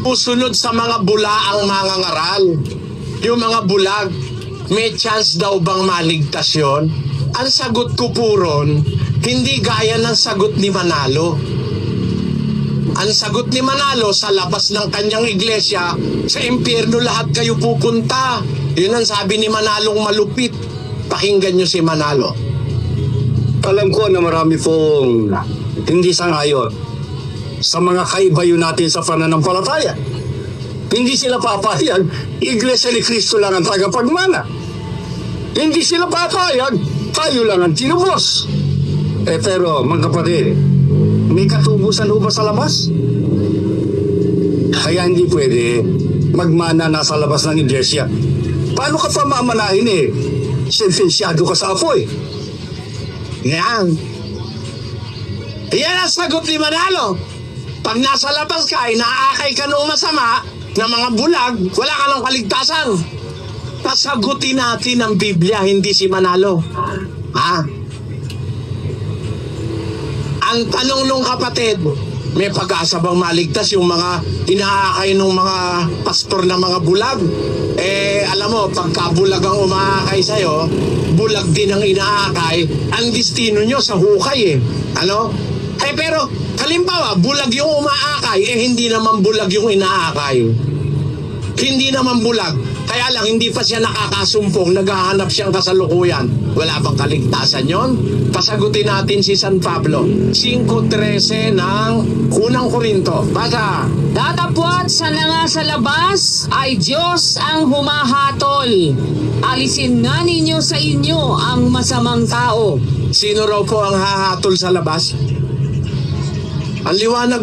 Susunod sa mga bulaang mangangaral. Yung mga bulag, may chance daw bang maligtas yun? Ang sagot ko po ron, hindi gaya ng sagot ni Manalo. Ang sagot ni Manalo, sa labas ng kanyang iglesia, sa impyerno lahat kayo pupunta. Yun ang sabi ni Manalong malupit. Pakinggan nyo si Manalo. Alam ko na marami pong hindi sangayon sa mga kaibayo natin sa pananampalataya. Hindi sila papayag, Iglesia ni Cristo lang ang tagapagmana. Hindi sila papayag, tayo lang ang tinubos. Pero mga kapatid, may katubusan ho ba sa labas? Kaya hindi pwede magmana nasa labas ng iglesia. Paano ka pa mamanahin sentensyado ka sa apoy? Yan. Yan ang sagot ni Manalo. Pag nasa labas ka, inaakay ka ng masama na mga bulag, wala ka ng kaligtasan. Pasagutin natin ang Biblia, hindi si Manalo. Ha? Ang tanong nung kapatid, may pag-asa bang maligtas yung mga inaakay ng mga pastor na mga bulag? Alam mo, pagka bulag ang umaakay sa'yo, bulag din ang inaakay, ang destino nyo sa hukay Ano? Pero, halimbawa, bulag yung umaakay, hindi naman bulag yung inaakay. Hindi naman bulag. Kaya lang, hindi pa siya nakakasumpong, naghahanap siyang kasalukuyan. Wala bang kaligtasan yon? Pasagutin natin si San Pablo. 5:13 ng unang Korinto. Basa. Datapwat sa nga sa labas ay Diyos ang humahatol. Alisin nga ninyo sa inyo ang masamang tao. Sino raw po ang hahatol sa labas? Ang liwanag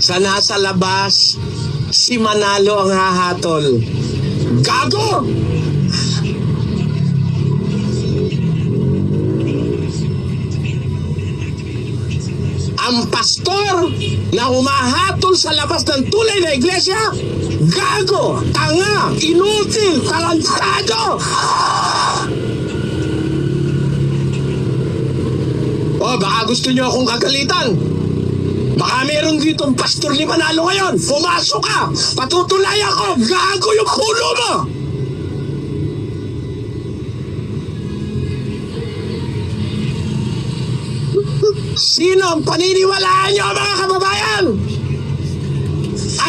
sa nasa labas, si Manalo ang hahatol. Gago! Ang pastor na humahatol sa labas ng tunay na iglesia, gago, tanga, inutil, tarantado! Baka gusto nyo akong kagalitan. Baka meron ditong pastor ni Manalo ngayon. Pumasok ka! Patutulayan ko! Gago yung puno mo! Sino ang paniniwalaan nyo, mga kababayan?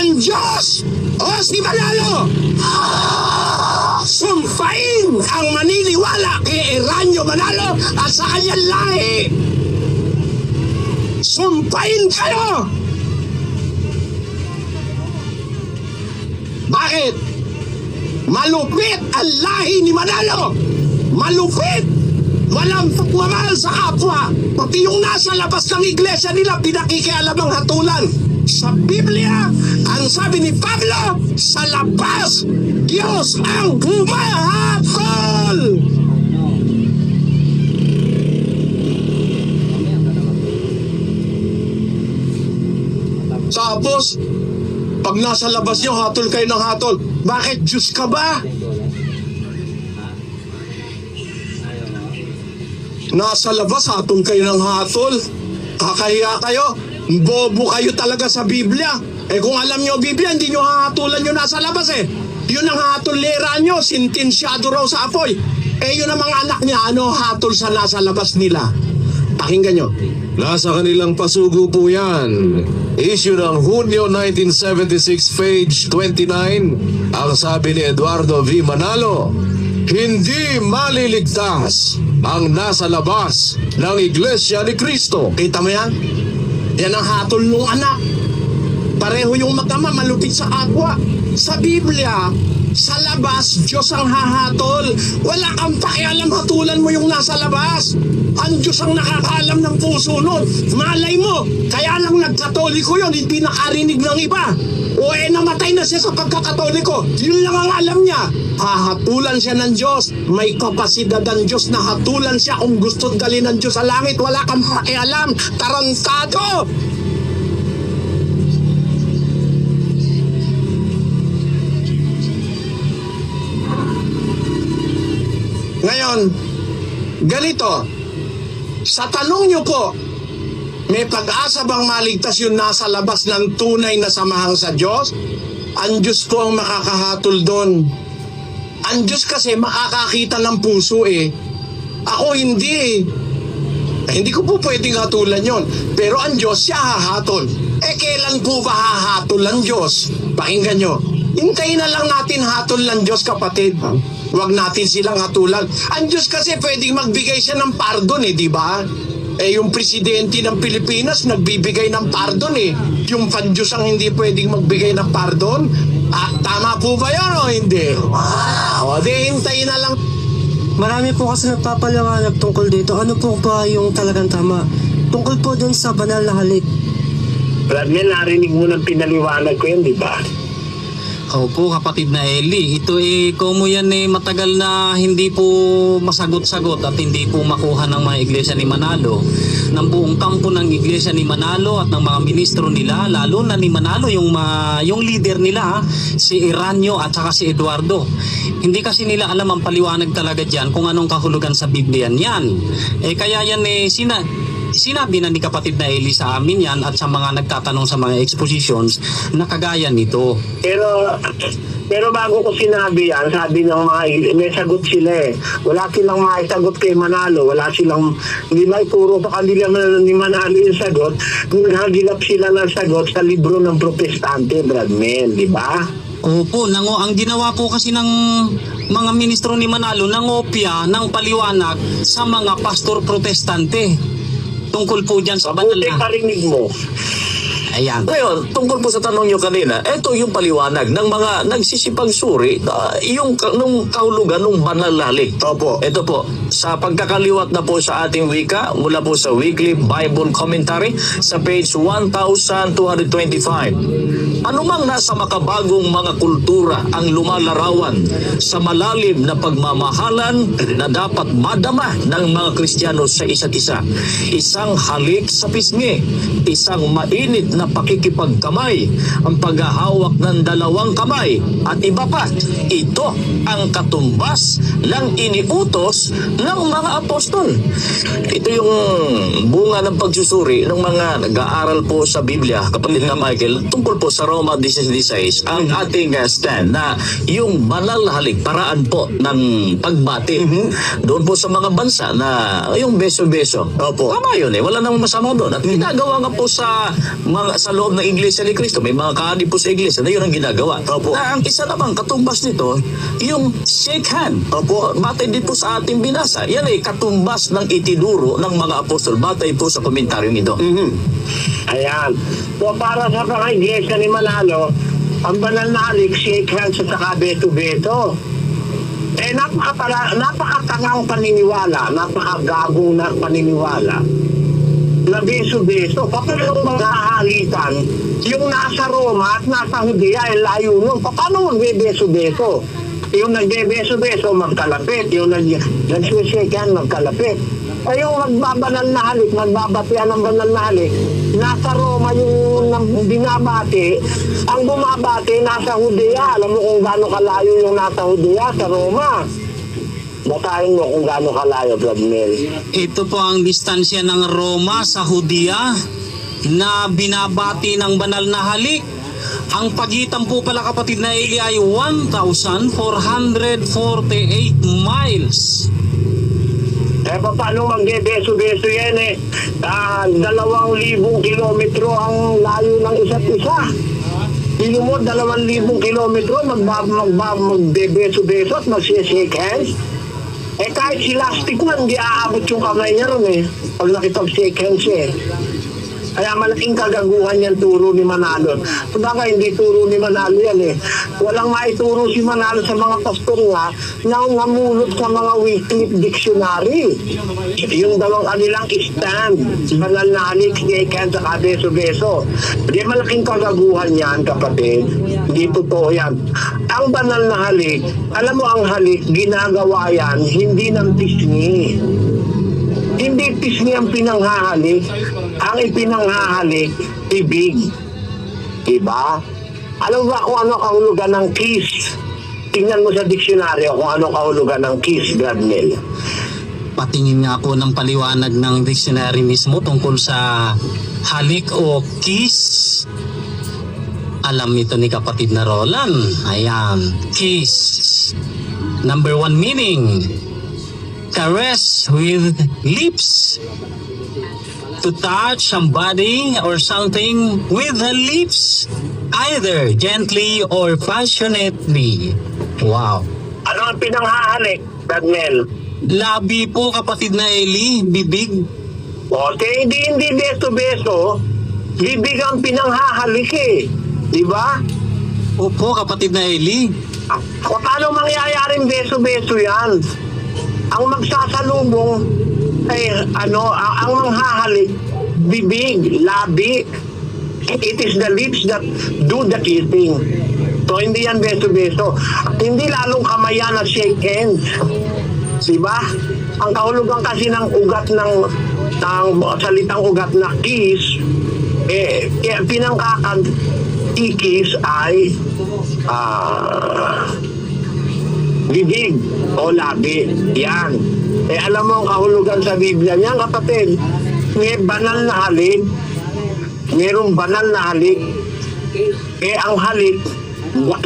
Ang Diyos o si Manalo? Sumpain ang maniniwala kay Eranio Manalo at sa kanyang lahi. Sumpain kayo! Bakit? Malupit ang lahi ni Manalo! Malupit! Walang pagmamahal sa kapwa! Pati yung nasa labas ng iglesia nila, pinakikialamang hatulan. Sa Biblia, ang sabi ni Pablo, sa labas, Diyos ang humahatol! Tapos, pag nasa labas nyo, hatol kayo ng hatol. Bakit? Diyos ka ba? Nasa labas, hatol kayo ng hatol. Kakahiya kayo. Bobo kayo talaga sa Biblia. Kung alam nyo Biblia, hindi nyo hahatulan nyo nasa labas Yun ang hatolera nyo, sintensyado raw sa apoy. Yun ang mga anak niya, hatol sa nasa labas nila. Pakinggan nyo. Nasa kanilang pasugo po yan. Issue ng Hunyo 1976, page 29. Ang sabi ni Eduardo V. Manalo, hindi maliligtas ang nasa labas ng Iglesia ni Cristo. Kita mo yan? Yan ang hatol ng anak. Pareho yung mag-ama, malupit sa kapwa. Sa Biblia, sa labas, Diyos ang hahatol. Wala kang pakialam, hatulan mo yung nasa labas. Ang Diyos ang nakakaalam ng puso nun. Malay mo, kaya lang nagkatoliko yun, hindi nakarinig ng iba. Namatay na siya sa pagkakatoliko. Yun lang ang alam niya. Hahatulan siya ng Diyos. May kapasidad ang Diyos na hatulan siya kung gusto't dalhin ng Diyos sa langit. Wala kang pakialam. Tarantado! Ngayon, ganito, sa tanong nyo po, May pag-asa bang maligtas yung nasa labas ng tunay na samahang sa Diyos? Ang Diyos po ang makakahatol doon. Ang Diyos kasi makakakita ng puso eh. Ako hindi eh. Hindi ko po pwedeng hatulan yon. Pero ang Diyos siya hahatol. Kailan po ba hahatol ang Diyos? Pakinggan nyo. Hintayin na lang natin hatol ng Diyos, kapatid. Huwag natin silang hatulan. Ang Diyos kasi pwedeng magbigay siya ng pardon eh, di ba? Yung presidente ng Pilipinas nagbibigay ng pardon eh. Yung pan-Diyos ang hindi pwedeng magbigay ng pardon. Tama po ba yun o hindi? O di hintayin na lang. Marami po kasi nagpapaliwanag tungkol dito. Ano po ba yung talagang tama? Tungkol po dun sa banal na halik. Brad, narinig mo ng pinaliwanag ko yan, di ba? Opo, kapatid na Eli. Ito kung mo yan matagal na hindi po masagot-sagot at hindi po makuha ng mga iglesia ni Manalo. Ng buong kampo ng iglesia ni Manalo at ng mga ministro nila, lalo na ni Manalo, yung leader nila, si Iranyo at saka si Eduardo. Hindi kasi nila alam ang paliwanag talaga dyan kung anong kahulugan sa Biblia yan. Kaya yan sinabi na ni kapatid na Eli sa amin yan at sa mga nagtatanong sa mga expositions na kagaya nito. Pero bago ko sinabi yan, sabi ng mga may sagot sila eh. Wala silang maisagot kay Manalo. Hindi may puro pa kanila ni Manalo yung sagot. Naghagilap sila ng sagot sa libro ng Protestante, Bradman, di ba? Opo, ang ginawa po kasi ng mga ministro ni Manalo, nangopya ng paliwanag sa mga pastor protestante tungkol po dyan sa banal Mabuti na. parinig mo. Ayan. Ngayon, tungkol po sa tanong nyo kanina, ito yung paliwanag ng mga nagsisipang suri, nung kahulugan ng banal na halik. Opo. Ito po, sa pagkakaliwat na po sa ating wika, mula po sa Weekly Bible Commentary, sa page 1225. Anumang nasa makabagong mga kultura ang lumalarawan sa malalim na pagmamahalan na dapat madama ng mga Kristiyano sa isa't isa. Isang halik sa pisngi, isang mainit na pakikipagkamay, ang paghahawak ng dalawang kamay, at iba pa. Ito ang katumbas ng iniutos ng mga apostol. Ito yung bunga ng pagsusuri ng mga nag-aaral po sa Biblia, kapatid na Michael, tungkol po sa Roma 16:16, ang ating stand na yung banal na halik, paraan po ng pagbati. Doon po sa mga bansa na yung beso-beso. Opo. Tama yun wala namang masama doon. At ginagawa nga po sa loob ng Iglesia ni Cristo, may mga kaani po sa Iglesia na yun ang ginagawa. Opo. Na ang isa naman katumbas nito, yung shake hand. Opo. Batay din po sa ating binasa. Yan katumbas ng itinuro ng mga apostol. Batay po sa komentaryong ito. Ayan. So para sa mga iglesia ni Manalo, ang banal na halik, shake hands at saka beto-beto. Napakatangang paniniwala, napakagagong na paniniwala na beso-beso. Paano mga halitan, yung nasa Roma at nasa Judea ay layo nun. Paano magbe-beso-beso? Yung nagbe-beso-beso, magkalapit. Yung nag-shake-hand, magkalapit. Ay yung nagbabanal na halik, nagbabatian ng banal na halik, nasa Roma yung binabati, ang bumabati nasa Judea. Alam mo kung gaano kalayo yung nasa Judea sa Roma. Batahin mo kung gaano kalayo, Vladimir. Ito po ang distansya ng Roma sa Judea na binabati ng banal na halik. Ang pagitan po pala, kapatid na Eli, ay 1,448 miles. Paano magbe-beso-beso yan 2,000 kilometro ang layo ng isa't isa. Pino mo, 2,000 kilometro, magbe-beso-beso at mag-shake hands. Kahit si Lastic man, di aabot yung kamay niya ron pag nakipag-shake hands Kaya malaking kagaguhan yan turo ni Manalo. Sabagay, hindi turo ni Manalo yan Walang maituro si Manalo sa mga pastor nga na namulot sa mga Wycliffe Dictionary. Yung dalawang kanilang stand, banal na halik, shake hands, saka beso-beso. Hindi malaking kagaguhan yan, kapatid. Hindi totoo yan. Ang banal na halik, alam mo ang halik, ginagawa yan, hindi ng pisngi. Hindi pisngi ang pinanghahalik. Ang ipinanghahalik, ibig. Diba? Alam ba kung ano kahulugan ng kiss? Tingnan mo sa diksyonaryo kung ano kahulugan ng kiss, Gradnel. Patingin nga po ng paliwanag ng dictionary mismo tungkol sa halik o kiss. Alam ito ni kapatid na Roland. Ayan, kiss. Number 1 meaning, caress with lips. To touch somebody or something with the lips, either gently or passionately. Wow. Ano ang pinanghahalik, Daniel? Labi po kapatid na Eli, bibig. Okay, hindi beso-beso. Bibig ang pinanghahalik eh. Di ba? Opo kapatid na Eli. Paano mangyayaring beso-beso yan? Ang magsasalubong ay ang manghahalik, bibig, labi. It is the lips that do the kissing. So hindi yan beso-beso. Hindi lalong kamayan at shake hands. Diba? Ang kahulugan kasi ng ugat ng salitang ugat na kiss, pinangkakikis ay bibig o labi. Yan. Alam mo ang kahulugan sa Biblia niyan, kapatid. May banal na halik. Merong banal na halik. Ang halik,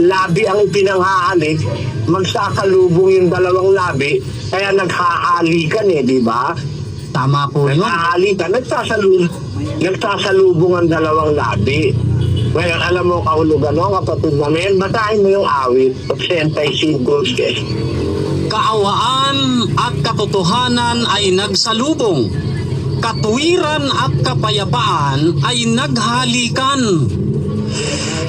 labi ang pinanghahalik, magsakalubong yung dalawang labi, kaya naghahalikan di ba? Tama po yun. Naghahalikan, nagsasalubong ang dalawang labi. Ngayon, alam mo kahulugan mo, kapatid namin, basahin mo yung awit, 85 verses. Kaawaan at katotohanan ay nagsalubong. Katuwiran at kapayapaan ay naghalikan.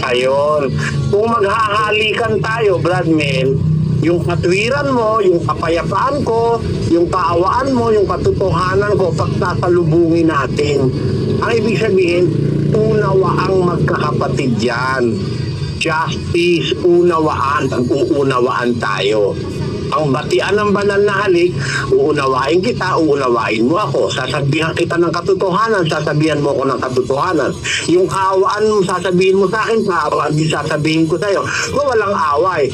Ayun. Kung maghahalikan tayo, Bradman, yung katwiran mo, yung kapayapaan ko, yung kaawaan mo, yung katotohanan ko, pagsasalubungin natin. Ang ibig sabihin, unawaang magkakapatid yan. Justice, unawaan, pag-uunawaan tayo. Ang batian ng banal na halik, uunawain kita, uunawain mo ako. Sasabihan kita ng katotohanan, sasabihan mo ako ng katotohanan. Yung kaawaan mo, sasabihin mo sa akin, kaawaan din sasabihin ko sa'yo. Kung walang away,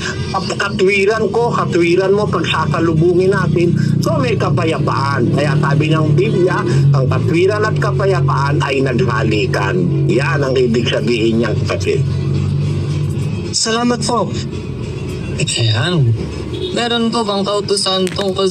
katwiran ko, katwiran mo, pagsasalubungin natin, so may kapayapaan. Kaya sabi ng Biblia, ang katwiran at kapayapaan ay naghalikan. Yan ang ibig sabihin niyang kapatid. Salamat po. Ayan. Meron po bang kautusan tungkol